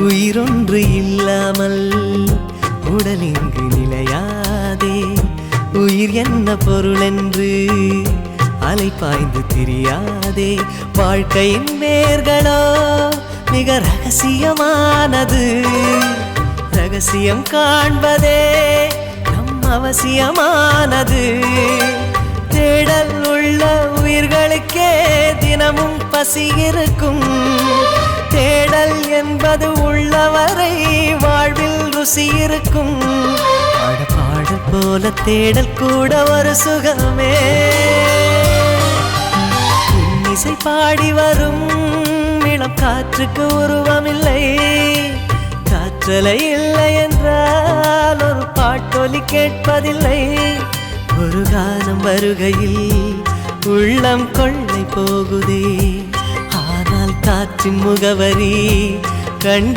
உயிரொன்று இல்லாமல் உடல் இங்கு நிலையாதே. உயிர் என்ன பொருள் என்று அலை பாய்ந்து தெரியாதே. வாழ்க்கையின் வேர்களோ மிக ரகசியமானது. ரகசியம் காண்பதே நம் அவசியமானது. தேடல் உள்ள உயிர்களுக்கே தினமும் பசி இருக்கும். தேடல் என்பது உள்ளவரை வாழ்வில் ருசி இருக்கும். பாடல் போல தேடல் கூட ஒரு சுகமே. இசை பாடி வரும் இளம் காற்றுக்கு உருவமில்லை. காற்றலை இல்லை என்றால் ஒரு பாட்டொலி கேட்பதில்லை. ஒரு காலம் வருகையில் உள்ளம் கொள்ளை போகுதே. ஆனால் காற்றின் முகவரி கண்